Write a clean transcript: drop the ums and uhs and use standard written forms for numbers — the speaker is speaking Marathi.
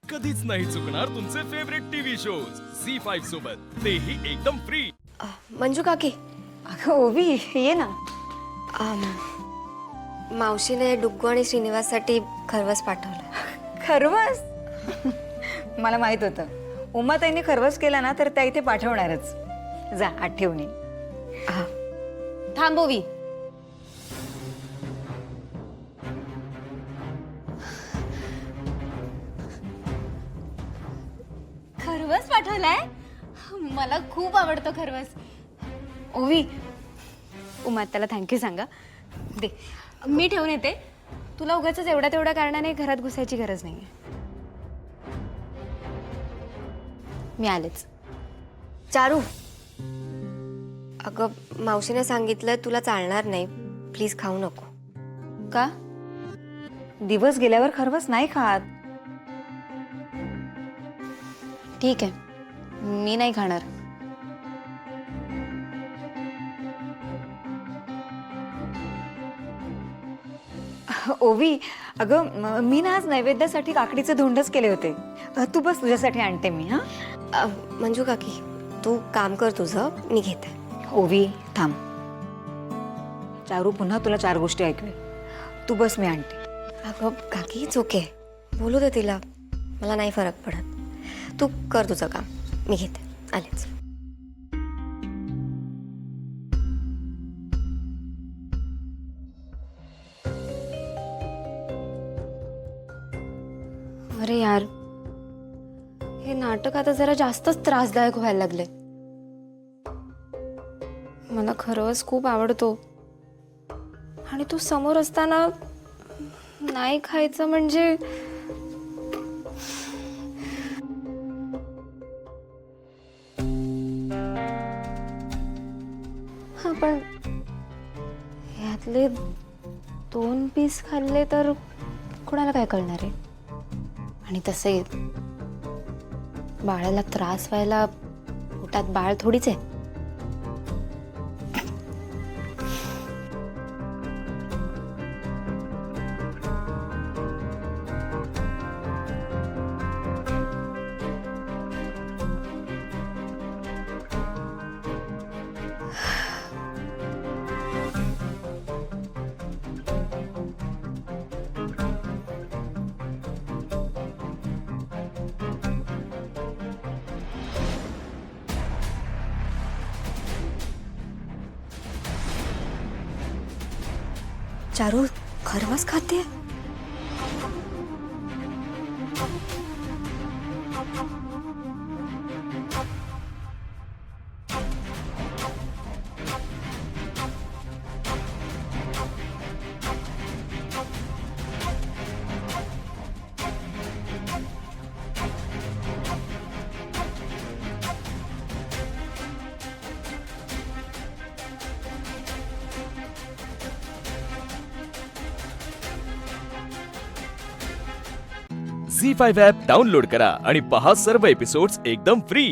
कधीच नाही चुकणार तुमचे फेवरेट टीव्ही शोज झी5 सोबत, तेही एकदम फ्री. मंजू काकी. अगं ओवी ये ना. मावशीने डुग्गू आणि श्रीनिवाससाठी खरवस पाठवलं. खरवस. मला माहित होतं उमाताईंनी खरवस केला ना तर त्या इथे पाठवणारच. जा आठवणी. थांबोवी. खरवस पाठवलाय. मला खूप आवडतो खरवस. ओवी, उमा त्याला थँक्यू सांगा. दे, मी ठेवून येते. तुला उगाच एवढ्या तेवढ्या कारणाने घरात घुसायची गरज नाहीये. मी आलेच. चारू, अगं मावशीने सांगितलं तुला चालणार नाही, प्लीज खाऊ नको. का? दिवस गेल्यावर खरवस नाही खात. ठीक आहे, मी नाही खाणार. ओवी अगं मी ना आज नैवेद्यासाठी काकडीचे धोंडच केले होते. तू बस तुझ्यासाठी आणते मी. हा मंजू काकी तू काम कर तुझं, मी घेते. ओवी थांब. चारू पुन्हा तुला 4 गोष्टी ऐकवेल. तू बस मी आणते. अगं काकी इट्स ओके, बोलू दे तिला, मला नाही फरक पडत. तू कर तुझं काम, मी घेते. आलेच. अरे यार, हे नाटक आता जरा जास्तच त्रासदायक व्हायला लागले. मला खरंच खूप आवडतो आणि तू समोर असताना नाही खायचं म्हणजे हा, पण ह्यातले 2 पीस खाल्ले तर कोणाला काय कळणार आहे. आणि तसे बाळाला त्रास व्हायला पोटात बाळ थोडीच आहे. चारू खरवस खाते. झी5 ॲप डाउनलोड करा आणि पहा सर्व एपिसोड्स एकदम फ्री.